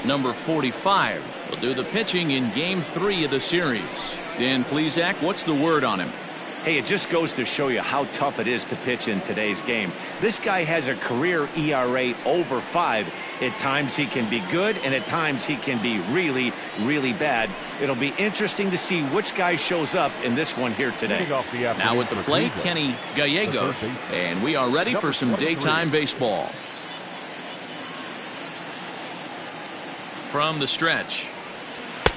Number 45 will do the pitching in Game 3 of the series. Dan Plesac, what's the word on him? Hey, it just goes to show you how tough it is to pitch in today's game. This guy has a career ERA over 5. At times he can be good, and at times he can be really, really bad. It'll be interesting to see which guy shows up in this one here today. Now at the plate, Kenny Gallegos, and we are ready for some daytime baseball. From the stretch.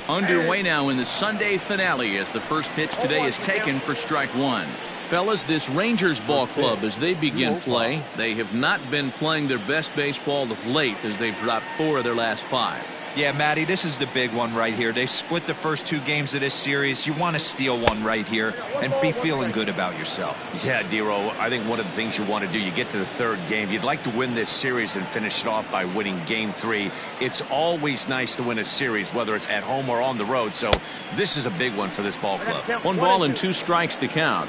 Underway now in the Sunday finale as the first pitch today is taken for strike one. Fellas, this Rangers ball club, as they begin play, they have not been playing their best baseball of late as they've dropped 4 of their last 5. Yeah, Matty, this is the big one right here. They've split the first 2 games of this series. You want to steal one right here and be feeling good about yourself. Yeah, Dero, I think one of the things you want to do, you get to the 3rd game, you'd like to win this series and finish it off by winning Game 3. It's always nice to win a series, whether it's at home or on the road, so this is a big one for this ball club. 1 ball and 2 strikes to count.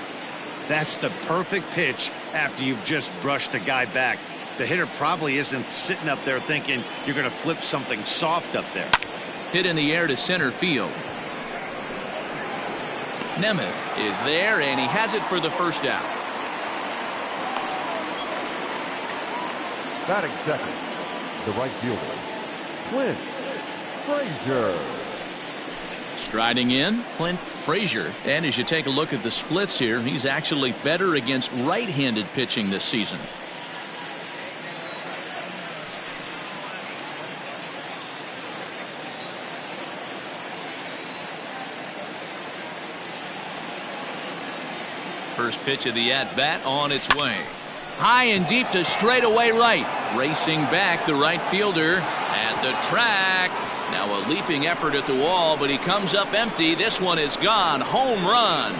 That's the perfect pitch after you've just brushed a guy back. The hitter probably isn't sitting up there thinking you're going to flip something soft up there. Hit in the air to center field. Nemeth is there, and he has it for the first out. Batting second, the right fielder, Clint Frazier. Striding in, Clint Frazier. And as you take a look at the splits here, he's actually better against right-handed pitching this season. First pitch of the at-bat on its way. High and deep to straightaway right. Racing back the right fielder at the track. Now a leaping effort at the wall, but he comes up empty. This one is gone. Home run.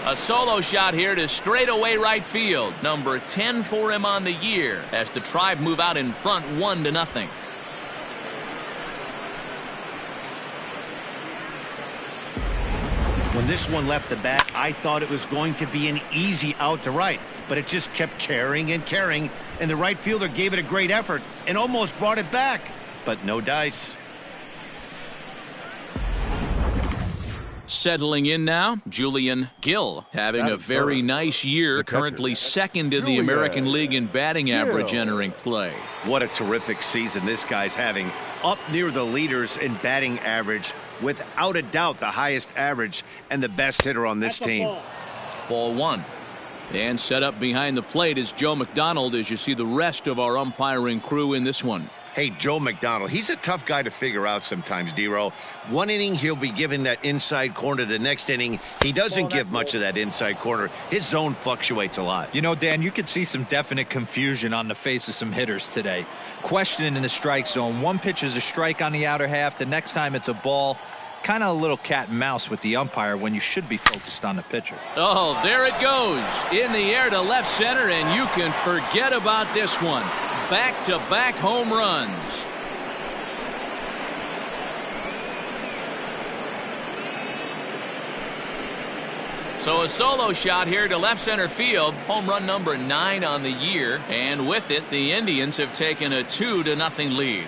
A solo shot here to straightaway right field. Number 10 for him on the year as the Tribe move out in front 1-0. When this one left the bat, I thought it was going to be an easy out to right, but it just kept carrying and carrying, and the right fielder gave it a great effort and almost brought it back, but no dice. Settling in now, Julian Gill having a very nice year, currently 2nd in the American League in batting average entering play. What a terrific season this guy's having. Up near the leaders in batting average, without a doubt the highest average and the best hitter on this team. Ball 1. And set up behind the plate is Joe McDonald as you see the rest of our umpiring crew in this one. Hey, Joe McDonald, he's a tough guy to figure out sometimes, Dero. One inning, he'll be giving that inside corner. The next inning, he doesn't give much of that inside corner. His zone fluctuates a lot. You know, Dan, you could see some definite confusion on the face of some hitters today. Questioning in the strike zone. One pitch is a strike on the outer half. The next time it's a ball. Kind of a little cat and mouse with the umpire when you should be focused on the pitcher. Oh, there it goes. In the air to left center, and you can forget about this one. Back-to-back home runs. So a solo shot here to left center field. Home run number 9 on the year. And with it, the Indians have taken a 2-0 lead.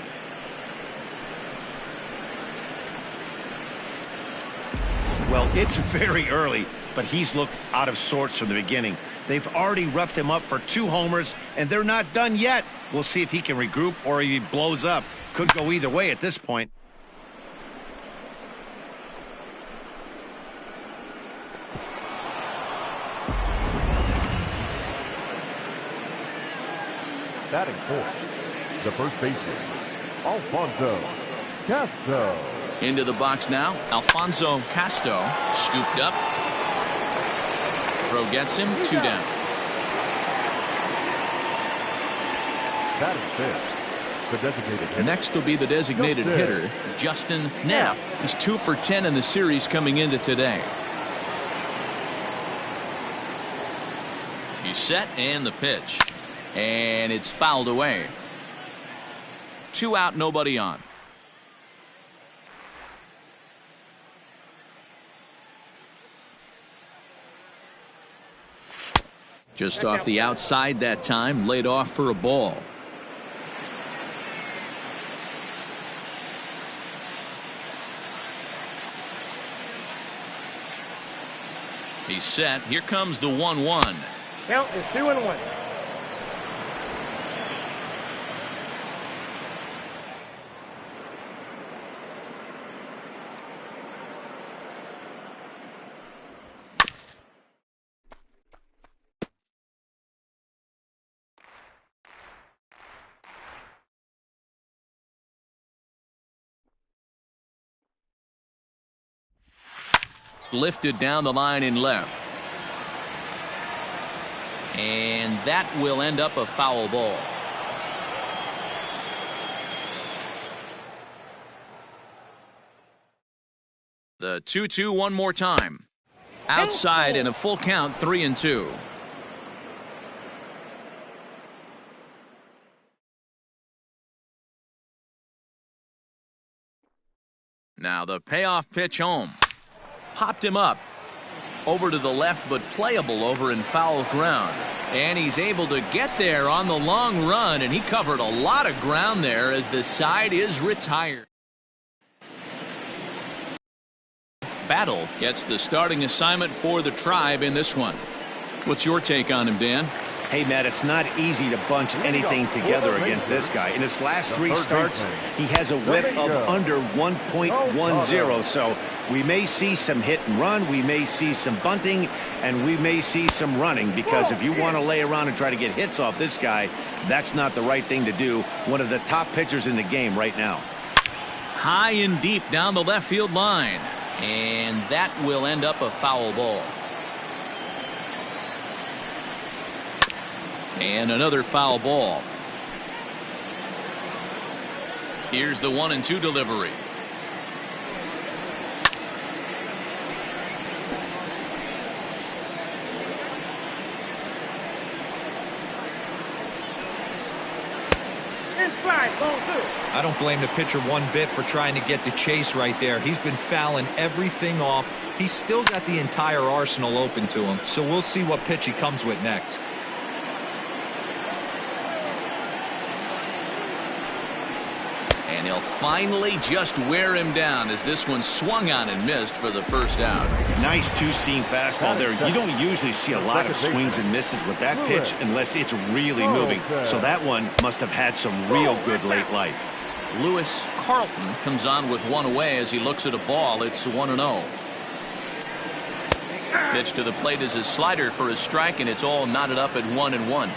Well, it's very early, but he's looked out of sorts from the beginning. They've already roughed him up for 2 homers, and they're not done yet. We'll see if he can regroup or if he blows up. Could go either way at this point. Batting fourth, the first baseman, Alfonso Castro. Into the box now, Alfonso Castro, scooped up. Throw gets him, 2 down. Batting fifth, the designated hitter. Next will be the designated hitter, Justin Knapp. He's 2 for 10 in the series coming into today. He's set and the pitch. And it's fouled away. 2 out, nobody on. Just off the outside that time, laid off for a ball. He's set. Here comes the 1-1. Count is 2-1. Lifted down the line in left. And that will end up a foul ball. The 2-2 one more time. Outside in a full count, 3-2. Now the payoff pitch home. Popped him up. Over to the left, but playable over in foul ground. And he's able to get there on the long run, and he covered a lot of ground there as the side is retired. Battle gets the starting assignment for the Tribe in this one. What's your take on him, Dan? Hey, Matt, it's not easy to bunch anything together against this guy. In his last 3 starts, he has a whip of under 1.10. So we may see some hit and run, we may see some bunting, and we may see some running, because if you want to lay around and try to get hits off this guy, that's not the right thing to do. One of the top pitchers in the game right now. High and deep down the left field line. And that will end up a foul ball. And another foul ball. Here's the 1-2 delivery. I don't blame the pitcher one bit for trying to get the chase right there. He's been fouling everything off. He's still got the entire arsenal open to him. So we'll see what pitch he comes with next. And he'll finally just wear him down as this one swung on and missed for the first out. Nice two-seam fastball there. You don't usually see a lot of swings and misses with that pitch unless it's really moving. So that one must have had some real good late life. Lewis Carlton comes on with one away as he looks at a ball. It's 1-0. Pitch to the plate is a slider for a strike, and it's all knotted up at 1-1.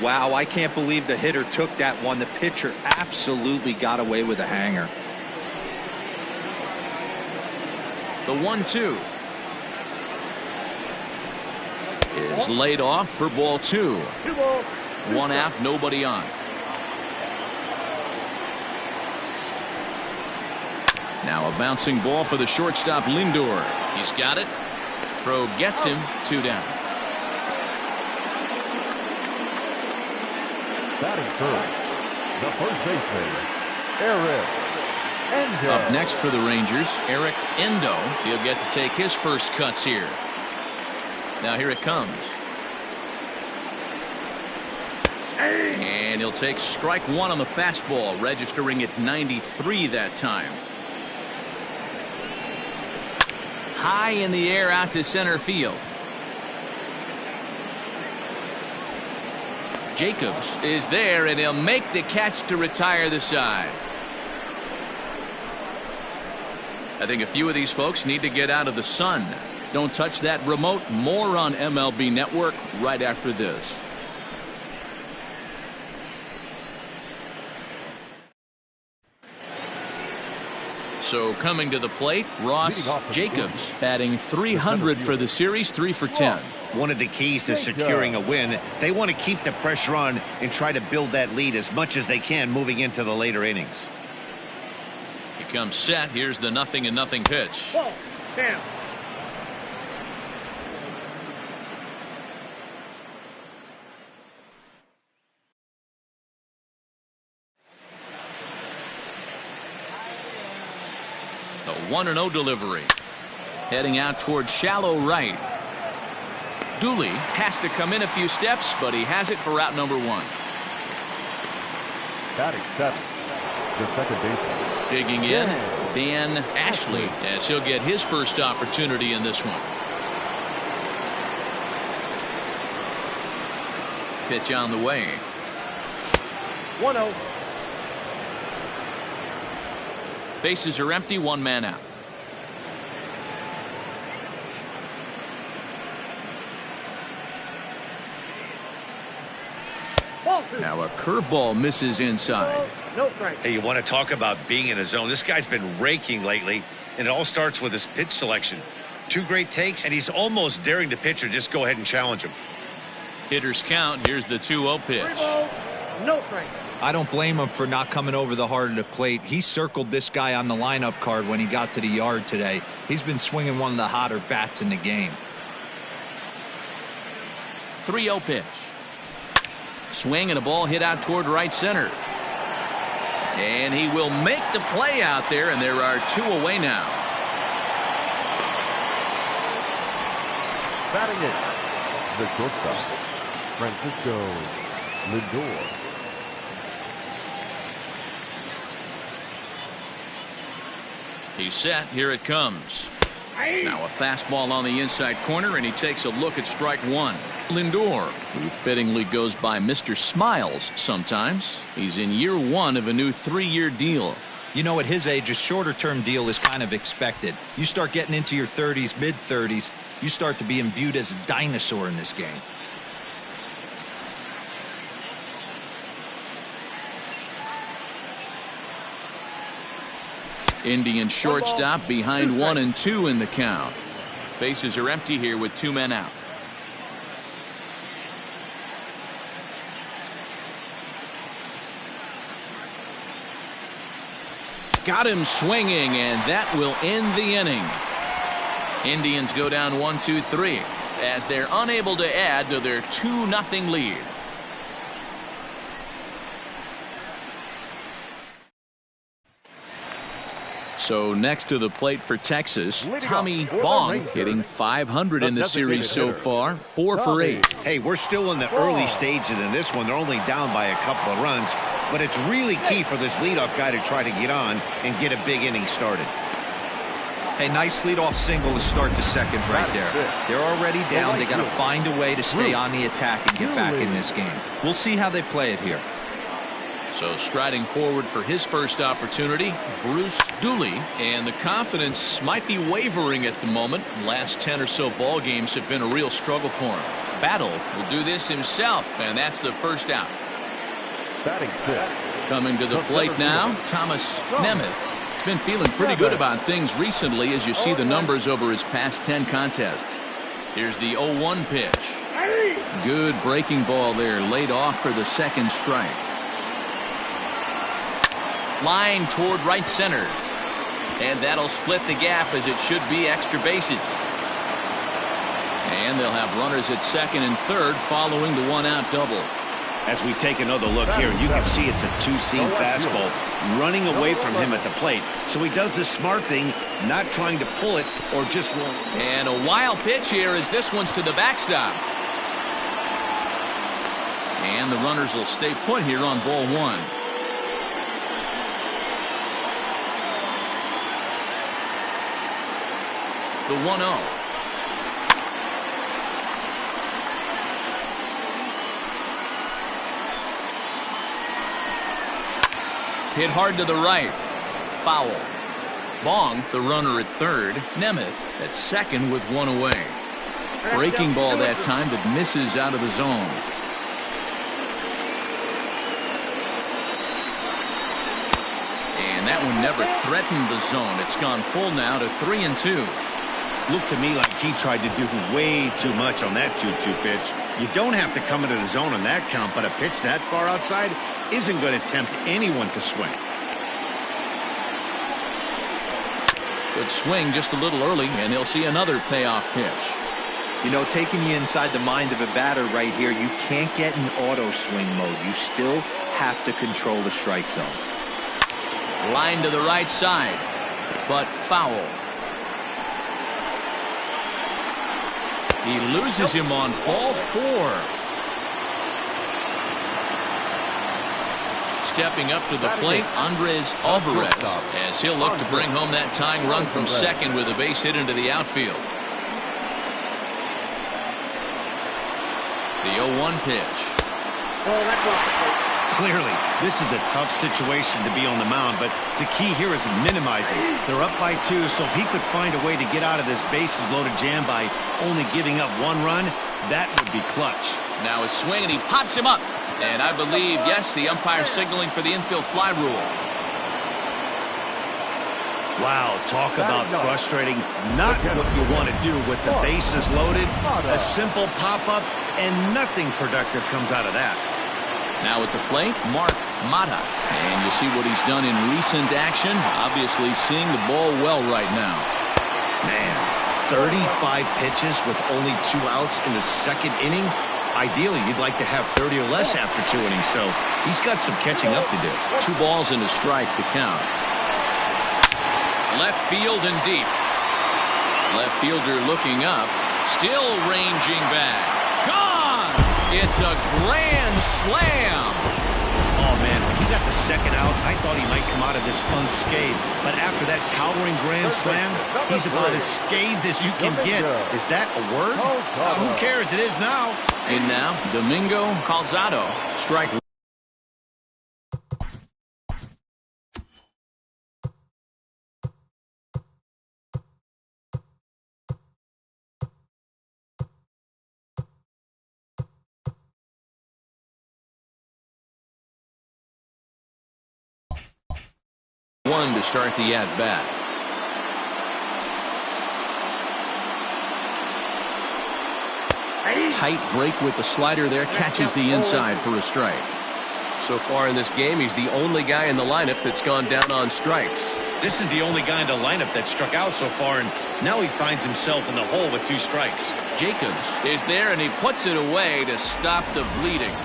Wow, I can't believe the hitter took that one. The pitcher absolutely got away with a hanger. The 1-2 is laid off for ball 2. 1 out, nobody on. Now a bouncing ball for the shortstop Lindor. He's got it. Throw gets him. 2 down. Batting first, the first baseman, Eric Endo. Up next for the Rangers, Eric Endo. He'll get to take his first cuts here. Now here it comes. And he'll take strike 1 on the fastball, registering at 93 that time. High in the air out to center field. Jacobs is there, and he'll make the catch to retire the side. I think a few of these folks need to get out of the sun. Don't touch that remote. More on MLB Network right after this. So coming to the plate, Ross Jacobs batting .300 for the series, 3 for 10. One of the keys to securing a win, they want to keep the pressure on and try to build that lead as much as they can moving into the later innings. He comes set. Here's the 0-0 pitch. Down. The 1-0 delivery. Heading out towards shallow right. Dooley has to come in a few steps, but he has it for out number 1. Batting 7, the second baseman. Digging in, Dan Ashley, as he'll get his first opportunity in this one. Pitch on the way. 1-0. Bases are empty, one man out. Now a curveball misses inside. No strike. Hey, you want to talk about being in a zone? This guy's been raking lately, and it all starts with his pitch selection. 2 great takes, and he's almost daring the pitcher just go ahead and challenge him. Hitters count. Here's the 2-0 pitch. 3 balls, no strike. I don't blame him for not coming over the heart of the plate. He circled this guy on the lineup card when he got to the yard today. He's been swinging one of the hotter bats in the game. 3-0 pitch. Swing and a ball hit out toward right center. And he will make the play out there, and there are 2 away now. Batting it, the shortstop, Francisco Lindor. He's set. Here it comes. Now a fastball on the inside corner, and he takes a look at strike 1. Lindor, who fittingly goes by Mr. Smiles sometimes. He's in year 1 of a new 3-year deal. You know, at his age, a shorter-term deal is kind of expected. You start getting into your 30s, mid-30s, you start to be viewed as a dinosaur in this game. Indian shortstop behind 1 and 2 in the count. Bases are empty here with 2 men out. Got him swinging, and that will end the inning. Indians go down 1-2-3 as they're unable to add to their 2-0 lead. So next to the plate for Texas, Tommy Bong hitting .500 in the series so far, 4 for 8. Hey, we're still in the early stages in this one. They're only down by a couple of runs, but it's really key for this leadoff guy to try to get on and get a big inning started. Hey, nice leadoff single to start the second right there. They're already down. They got to find a way to stay on the attack and get back in this game. We'll see how they play it here. So striding forward for his first opportunity, Bruce Dooley, and the confidence might be wavering at the moment. Last 10 or so ball games have been a real struggle for him. Battle will do this himself, and that's the first out. Batting 5th. Coming to the plate now, Thomas Nemeth. He's been feeling pretty good about things recently as you see the numbers over his past 10 contests. Here's the 0-1 pitch. Good breaking ball there, laid off for the second strike. Line toward right center, and that'll split the gap as it should be extra bases. And they'll have runners at second and third following the 1-out double. As we take another look here, you can see it's a 2-seam fastball running away from him at the plate. So he does the smart thing, not trying to pull it or just roll. And a wild pitch here as this one's to the backstop. And the runners will stay put here on ball 1. The 1-0. Hit hard to the right. Foul. Bong, the runner at third. Nemeth at second with 1 away. Breaking ball that time that misses out of the zone. And that one never threatened the zone. It's gone full now to 3-2. Looked to me like he tried to do way too much on that 2-2 pitch. You don't have to come into the zone on that count, but a pitch that far outside isn't going to tempt anyone to swing. Good swing just a little early, and he'll see another payoff pitch. You know, taking you inside the mind of a batter right here, you can't get in auto swing mode. You still have to control the strike zone. Line to the right side, but foul. He loses him on ball 4. Stepping up to the plate, Andres Alvarez, as he'll look to bring home that tying run from second with a base hit into the outfield. The 0-1 pitch. Oh, that's off. Clearly, this is a tough situation to be on the mound, but the key here is minimizing. They're up by 2, so if he could find a way to get out of this bases-loaded jam by only giving up 1 run, that would be clutch. Now a swing, and he pops him up. And I believe, yes, the umpire signaling for the infield fly rule. Wow, talk about frustrating. Not what you want to do with the bases loaded. A simple pop-up, and nothing productive comes out of that. Now at the plate, Mark Mata. And you see what he's done in recent action. Obviously seeing the ball well right now. Man, 35 pitches with only 2 outs in the 2nd inning. Ideally, you'd like to have 30 or less after 2 innings, so he's got some catching up to do. 2 balls and a strike to count. Left field and deep. Left fielder looking up. Still ranging back. Gone! It's a grand slam. Oh, man, when he got the 2nd out, I thought he might come out of this unscathed. But after that towering grand slam, he's about as scathed as you can get. Is that a word? Who cares? It is now. And now, Domingo Calzado. Strike. One to start the at-bat. Tight break with the slider there, catches the inside for a strike. So far in this game, he's the only guy in the lineup that's gone down on strikes. This is the only guy in the lineup that struck out so far, and now he finds himself in the hole with 2 strikes. Jacobs is there, and he puts it away to stop the bleeding.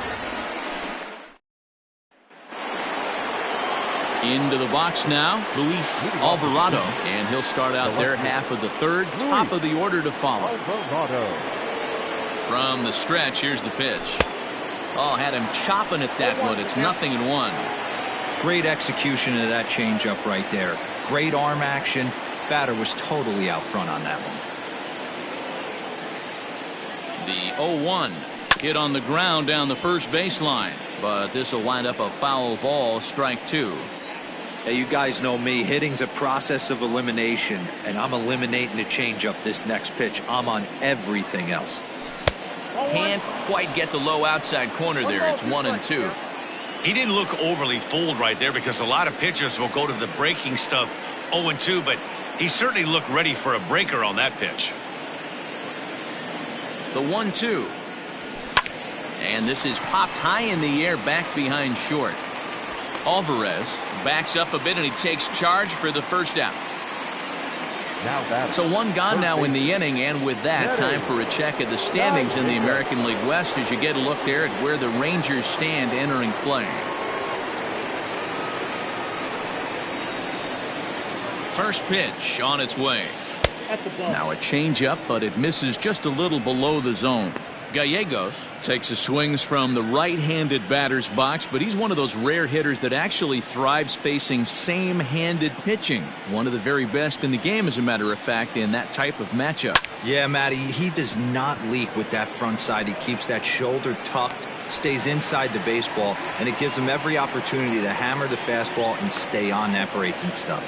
Into the box now, Luis Alvarado, and he'll start out their half of the 3rd, top of the order to follow. From the stretch, here's the pitch. Oh, had him chopping at that one. It's 0-1. Great execution of that changeup right there. Great arm action. Batter was totally out front on that one. The 0-1 hit on the ground down the first baseline, but this will wind up a foul ball, strike 2. Hey, you guys know me. Hitting's a process of elimination, and I'm eliminating the changeup this next pitch. I'm on everything else. Can't quite get the low outside corner there. It's 1-2. He didn't look overly fooled right there because a lot of pitchers will go to the breaking stuff 0-2, but he certainly looked ready for a breaker on that pitch. The 1-2. And this is popped high in the air back behind short. Alvarez backs up a bit, and he takes charge for the first out. So 1 gone now in the inning, and with that, time for a check of the standings in the American League West as you get a look there at where the Rangers stand entering play. First pitch on its way. Now a changeup, but it misses just a little below the zone. Gallegos takes his swings from the right-handed batter's box, but he's one of those rare hitters that actually thrives facing same-handed pitching. One of the very best in the game, as a matter of fact, in that type of matchup. Yeah, Matty, he does not leak with that front side. He keeps that shoulder tucked, stays inside the baseball, and it gives him every opportunity to hammer the fastball and stay on that breaking stuff.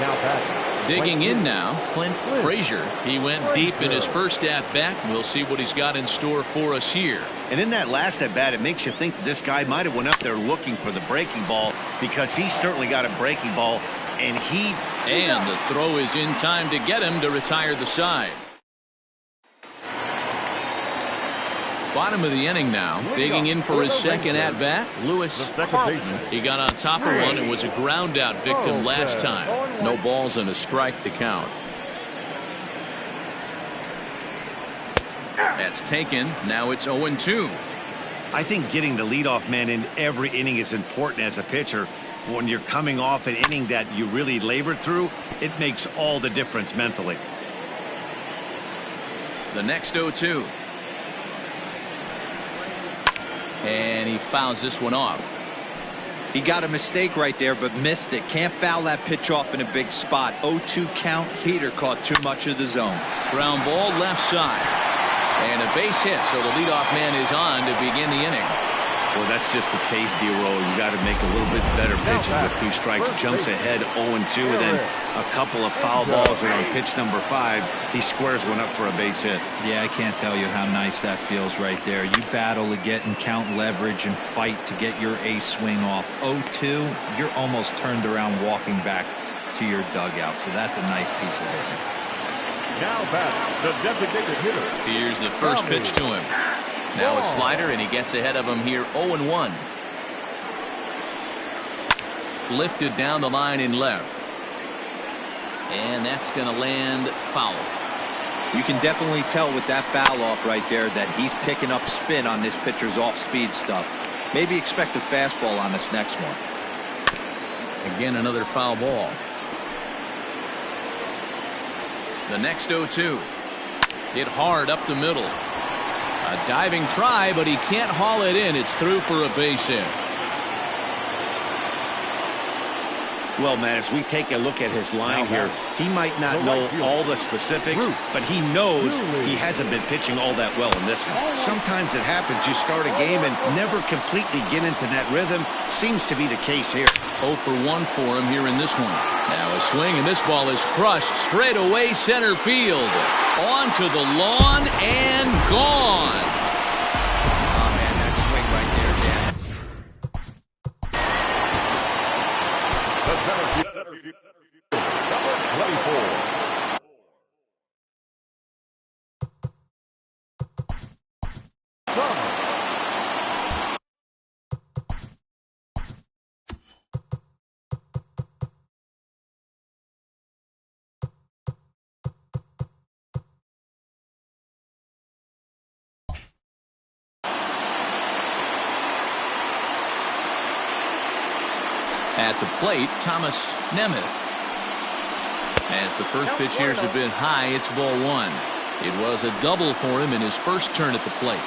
Now batting. Digging in now, Clint Frazier. He went deep in his first at-bat. We'll see what he's got in store for us here. And in that last at-bat, it makes you think that this guy might have went up there looking for the breaking ball, because he certainly got a breaking ball, and And the throw is in time to get him to retire the side. Bottom of the inning now, digging in for his second at-bat, Lewis Carlton. He got on top of one and was a ground-out victim last time. No balls and a strike to count. That's taken. Now it's 0-2. I think getting the leadoff man in every inning is important as a pitcher. When you're coming off an inning that you really labored through, it makes all the difference mentally. The next 0-2. And he fouls this one off. He got a mistake right there, but missed it. Can't foul that pitch off in a big spot. 0-2 count. Heater caught too much of the zone. Ground ball left side. And a base hit, so the leadoff man is on to begin the inning. Well, that's just the case, D-Roll. You got to make a little bit better pitches with 2 strikes. Jumps ahead 0-2, and then a couple of foul balls, and on pitch number 5, he squares one up for a base hit. Yeah, I can't tell you how nice that feels right there. You battle to get and count leverage and fight to get your ace swing off. 0-2, you're almost turned around walking back to your dugout, so that's a nice piece of hitting. Now back, the designated hitter. Here's the first pitch to him. Now a slider, and he gets ahead of him here 0-1. Lifted down the line in left. And that's going to land foul. You can definitely tell with that foul off right there that he's picking up spin on this pitcher's off-speed stuff. Maybe expect a fastball on this next one. Again, another foul ball. The next 0-2. Hit hard up the middle. A diving try, but he can't haul it in. It's through for a base hit. Well, man, as we take a look at his line here, he might not know all the specifics, but he knows he hasn't been pitching all that well in this one. Sometimes it happens. You start a game and never completely get into that rhythm. Seems to be the case here. 0 for 1 for him here in this one. Now a swing, and this ball is crushed straight away center field. Onto the lawn and gone. Oh, man, that swing right there, Dan. Number 24. At the plate, Thomas Nemeth. As the first pitch here is a bit high, it's ball 1. It was a double for him in his first turn at the plate.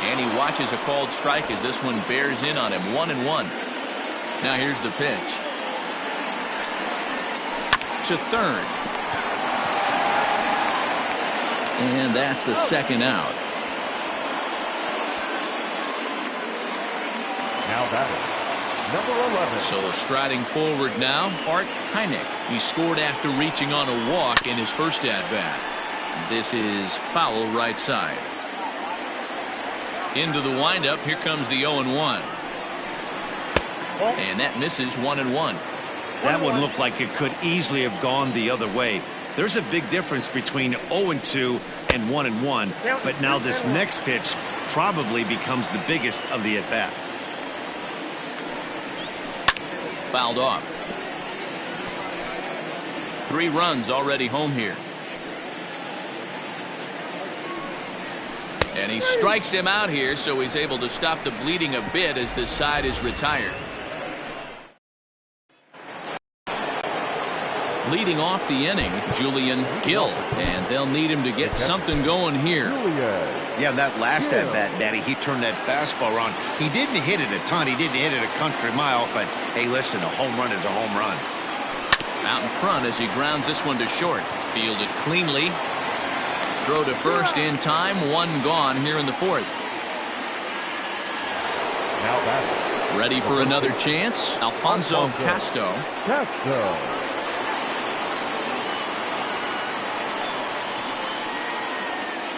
And he watches a called strike as this one bears in on him. 1-1. Now here's the pitch. To third. And that's the second out. Now batting, number 11. So striding forward now, Art Hynek. He scored after reaching on a walk in his first at-bat. This is foul right side. Into the windup, here comes the 0-1. And that misses 1-1. That one looked like it could easily have gone the other way. There's a big difference between 0-2 and 1-1, but now this next pitch probably becomes the biggest of the at-bat. Fouled off. 3 runs already home here. And he strikes him out here, so he's able to stop the bleeding a bit as this side is retired. Leading off the inning, Julian Gill, and they'll need him to get something going here. Yeah, that last at-bat, Daddy, he turned that fastball around. He didn't hit it a ton. He didn't hit it a country mile, but hey, listen, a home run is a home run. Out in front as he grounds this one to short. Fielded cleanly. Throw to first in time. 1 gone here in the 4th. Now batting, Ready for another chance. Alfonso Casto.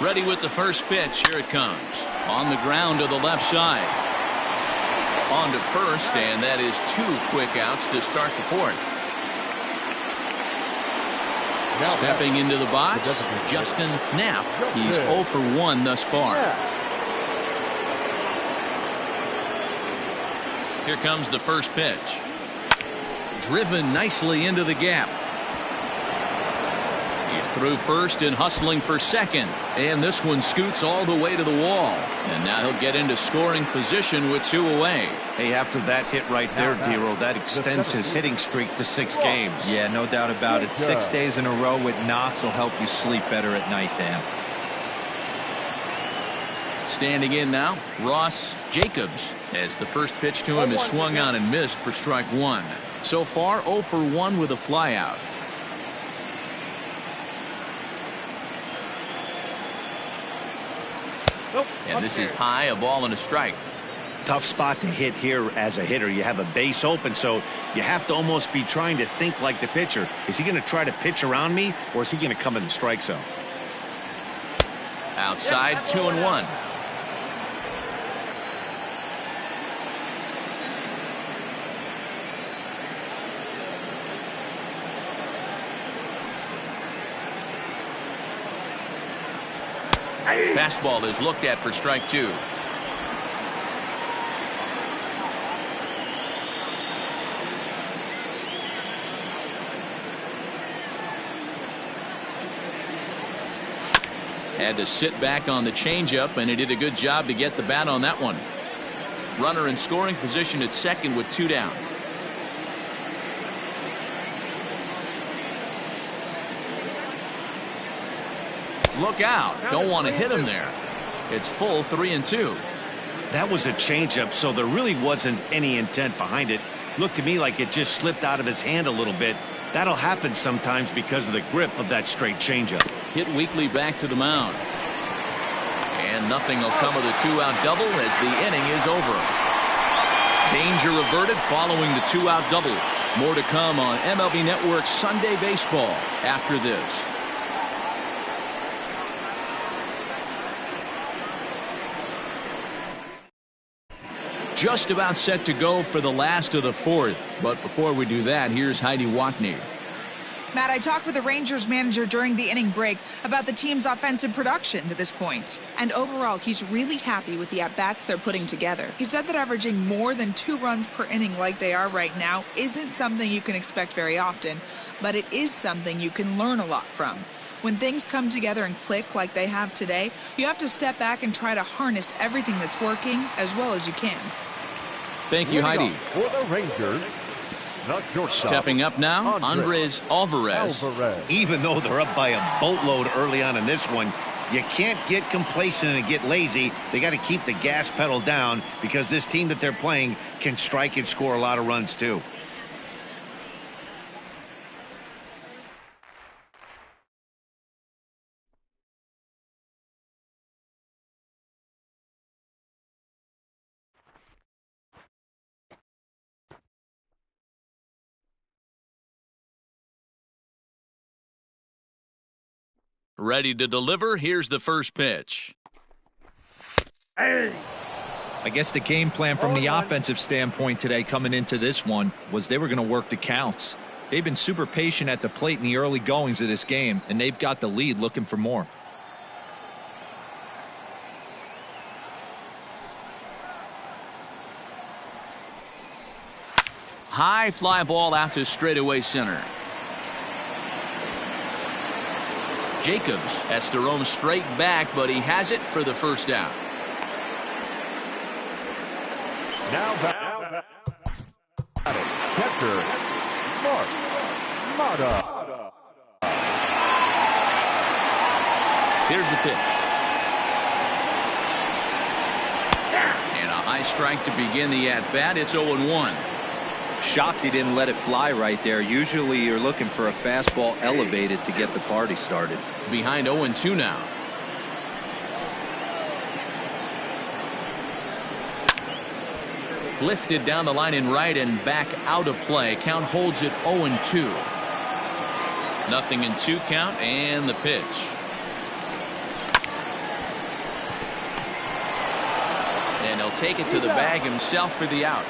Ready with the first pitch. Here it comes. On the ground to the left side. On to first, and that is 2 quick outs to start the 4th. Stepping into the box, Justin Knapp. He's 0 for 1 thus far. Here comes the first pitch. Driven nicely into the gap. He's through first and hustling for second. And this one scoots all the way to the wall. And now he'll get into scoring position with 2 away. Hey, after that hit right there, D-Roll, that extends his hitting streak to 6 games. Yeah, no doubt about it. 6 days in a row with knocks will help you sleep better at night, Dan. Standing in now, Ross Jacobs, as the first pitch to him is swung on and missed for strike 1. So far, 0 for 1 with a flyout. And this is high, a ball and a strike. Tough spot to hit here as a hitter. You have a base open, so you have to almost be trying to think like the pitcher. Is he going to try to pitch around me, or is he going to come in the strike zone? Outside, 2-1. Fastball is looked at for strike 2. Had to sit back on the changeup, and he did a good job to get the bat on that one. Runner in scoring position at second with 2 down. Look out. Don't want to hit him there. It's full 3-2. That was a changeup, so there really wasn't any intent behind it. Looked to me like it just slipped out of his hand a little bit. That'll happen sometimes because of the grip of that straight changeup. Hit weakly back to the mound. And nothing will come of the 2-out double as the inning is over. Danger averted following the 2-out double. More to come on MLB Network's Sunday Baseball after this. Just about set to go for the last of the 4th. But before we do that, here's Heidi Watney. Matt, I talked with the Rangers manager during the inning break about the team's offensive production to this point. And overall, he's really happy with the at-bats they're putting together. He said that averaging more than 2 runs per inning like they are right now isn't something you can expect very often, but it is something you can learn a lot from. When things come together and click like they have today, you have to step back and try to harness everything that's working as well as you can. Thank you, Heidi. For the Rangers, the shortstop, stepping up now, Andres Alvarez. Even though they're up by a boatload early on in this one, you can't get complacent and get lazy. They got to keep the gas pedal down because this team that they're playing can strike and score a lot of runs too. Ready to deliver. Here's the first pitch. I guess the game plan from the offensive standpoint today coming into this one was they were going to work the counts. They've been super patient at the plate in the early goings of this game, and they've got the lead looking for more. High fly ball out to straightaway center. Jacobs has to roam straight back, but he has it for the first out. Now back. Catcher, Mark Mata. Here's the pitch. And a high strike to begin the at-bat. It's 0-1. Shocked he didn't let it fly right there. Usually you're looking for a fastball elevated to get the party started. Behind 0-2 now. Lifted down the line in right and back out of play. Count holds it 0-2. Nothing in 2 count, and the pitch. And he'll take it to the bag himself for the out.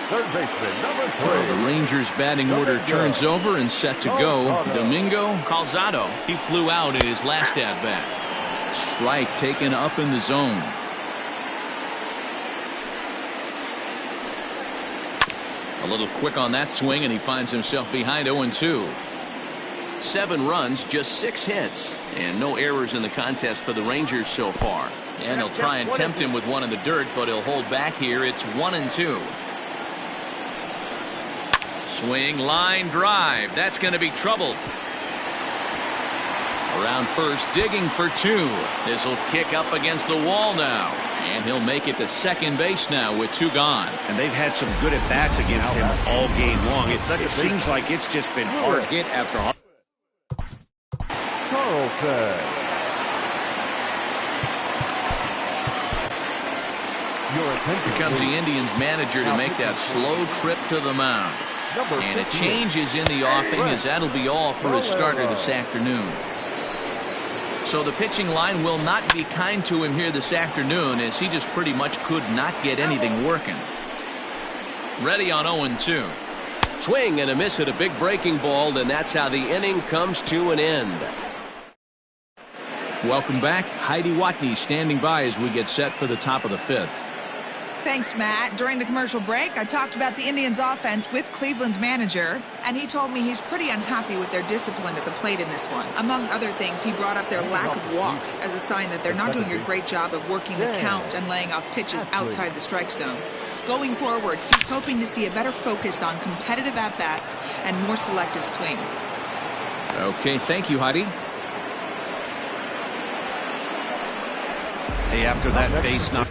Third baseman, number 3. So the Rangers batting order turns over and set to go. Domingo Calzado. He flew out in his last at-bat. Strike taken up in the zone. A little quick on that swing, and he finds himself behind 0-2. 7 runs, just 6 hits, and no errors in the contest for the Rangers so far. And he'll try and tempt him with one in the dirt, but he'll hold back here. It's 1-2. Swing, line drive. That's going to be trouble. Around first, digging for 2. This will kick up against the wall now. And he'll make it to second base now with 2 gone. And they've had some good at-bats against him all game long. It seems like it's just been hard hit after hard. Carlson. Here comes the Indians manager to make that slow trip to the mound. And a change is in the offing, as that'll be all for his starter this afternoon. So the pitching line will not be kind to him here this afternoon, as he just pretty much could not get anything working. Ready on 0-2. Swing and a miss at a big breaking ball, and that's how the inning comes to an end. Welcome back. Heidi Watney standing by as we get set for the top of the 5th. Thanks, Matt. During the commercial break, I talked about the Indians' offense with Cleveland's manager, and he told me he's pretty unhappy with their discipline at the plate in this one. Among other things, he brought up their lack of walks as a sign that they're not doing a great job of working the count and laying off pitches outside the strike zone. Going forward, he's hoping to see a better focus on competitive at-bats and more selective swings. Okay, thank you, Heidi. Hey, after that base knock.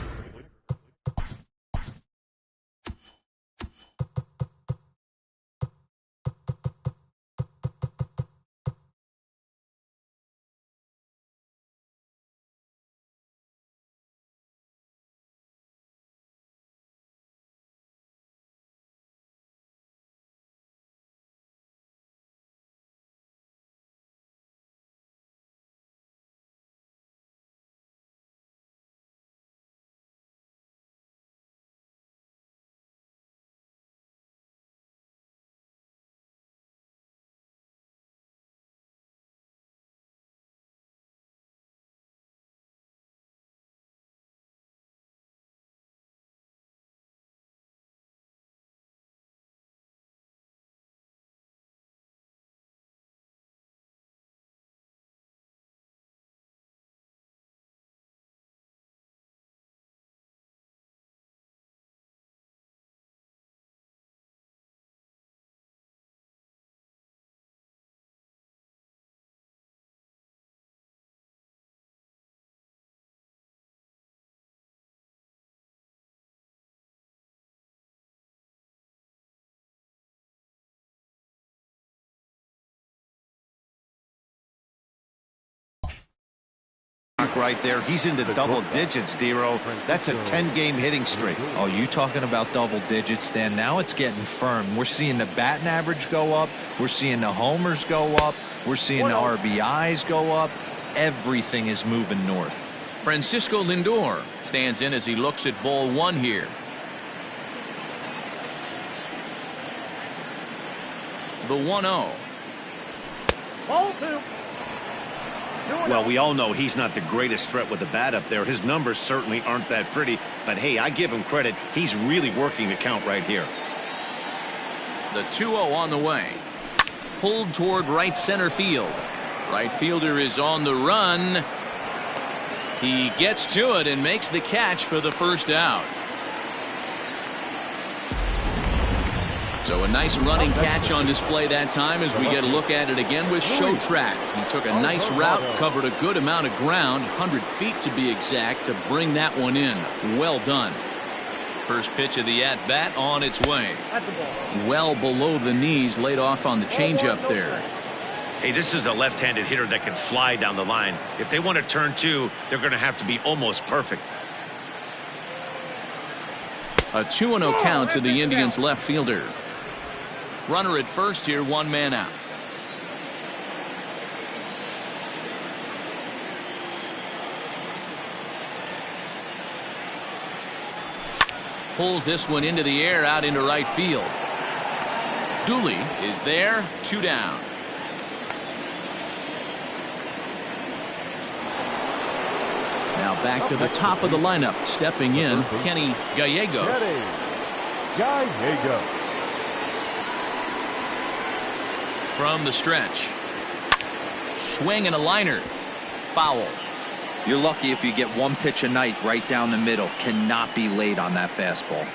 Right there, he's into double digits, Dero. That's a 10-game hitting streak. Oh, you talking about double digits, Dan? Now it's getting firm. We're seeing the batting average go up. We're seeing the homers go up. We're seeing the RBIs go up. Everything is moving north. Francisco Lindor stands in as he looks at ball 1 here. The 1-0. Ball 2. Well, we all know he's not the greatest threat with the bat up there. His numbers certainly aren't that pretty. But, hey, I give him credit. He's really working the count right here. The 2-0 on the way. Pulled toward right center field. Right fielder is on the run. He gets to it and makes the catch for the first out. So a nice running catch on display that time as we get a look at it again with Showtrack. He took a nice route, covered a good amount of ground, 100 feet to be exact, to bring that one in. Well done. First pitch of the at-bat on its way. Well below the knees, laid off on the changeup there. Hey, this is a left-handed hitter that can fly down the line. If they want to turn 2, they're going to have to be almost perfect. A 2-0 count to the Indians left fielder. Runner at first here, 1 man out. Pulls this one into the air out into right field. Dooley is there, 2 down. Now back to the top of the lineup, stepping in, Kenny Gallegos. From the stretch. Swing and a liner. Foul. You're lucky if you get 1 pitch a night right down the middle. Cannot be late on that fastball.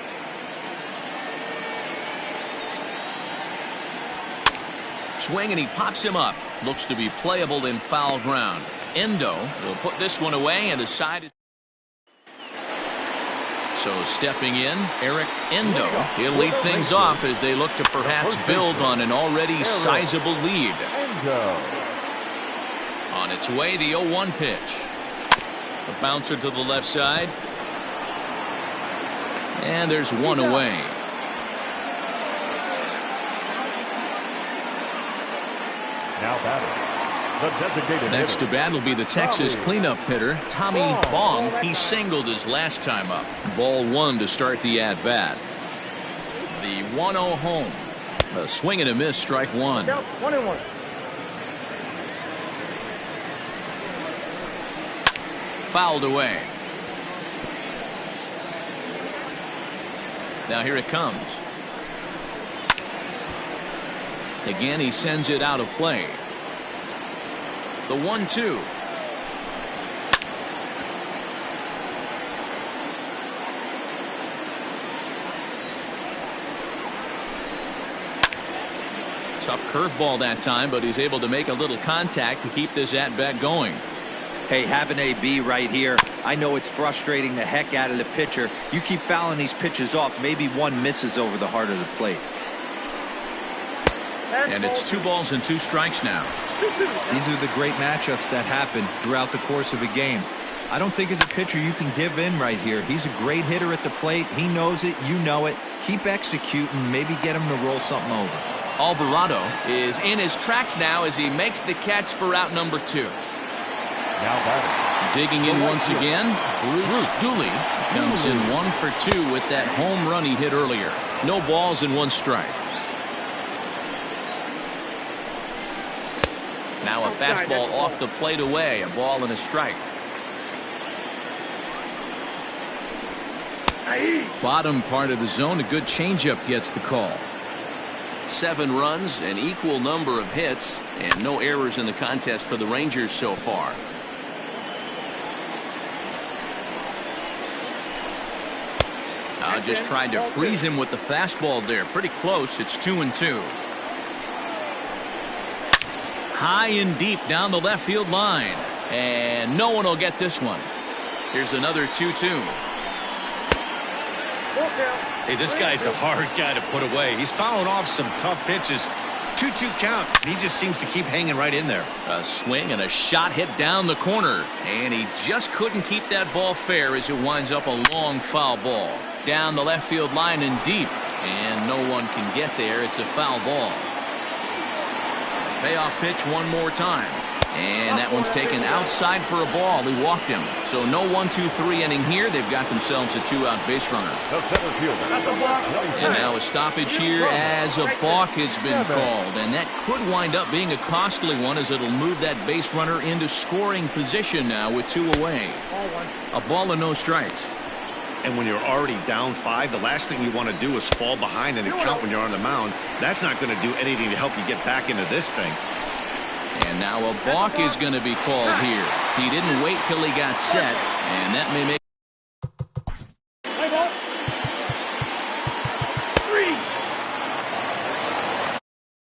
Swing and he pops him up. Looks to be playable in foul ground. Endo will put this one away and decide. So stepping in, Eric Endo. He'll lead things off as they look to perhaps build on an already sizable lead. On its way, the 0-1 pitch. A bouncer to the left side. And there's one away. Now batting, the designated Next to hitter. bat will be the Texas cleanup hitter, Tommy Bong. He singled his last time up. Ball one to start the at-bat. The 1-0 home. A swing and a miss, strike one. 1-1. Fouled away. Now here it comes. Again, he sends it out of play. The 1-2. Tough curveball that time, but he's able to make a little contact to keep this at-bat going. Hey, have an AB right here. I know it's frustrating the heck out of the pitcher. You keep fouling these pitches off, maybe one misses over the heart of the plate. And it's 2 balls and 2 strikes now. These are the great matchups that happen throughout the course of a game. I don't think as a pitcher you can give in right here. He's a great hitter at the plate. He knows it. You know it. Keep executing. Maybe get him to roll something over. Alvarado is in his tracks now as he makes the catch for out number 2. Now batting, Digging in once again, Bruce Dooley comes in 1 for 2 with that home run he hit earlier. No balls and 1 strike. Now a fastball off the plate away, a ball and a strike. Bottom part of the zone, a good changeup gets the call. 7 runs, an equal number of hits, and no errors in the contest for the Rangers so far. Just tried to freeze him with the fastball there. Pretty close. It's 2-2. High and deep down the left field line. And no one will get this one. Here's another 2-2. Hey, this guy's a hard guy to put away. He's fouling off some tough pitches. 2-2 count. He just seems to keep hanging right in there. A swing and a shot hit down the corner. And he just couldn't keep that ball fair as it winds up a long foul ball. Down the left field line and deep. And no one can get there. It's a foul ball. Payoff pitch one more time. And that one's taken outside for a ball. He walked him. So no 1-2-3 inning here. They've got themselves a 2-out base runner. the center fielder. And now a stoppage here as a balk has been called. And that could wind up being a costly one as it'll move that base runner into scoring position now with 2 away. A ball and no strikes. And when you're already down 5, the last thing you want to do is fall behind in the count when you're on the mound. That's not going to do anything to help you get back into this thing. And now a balk is going to be called here. He didn't wait till he got set, and that may make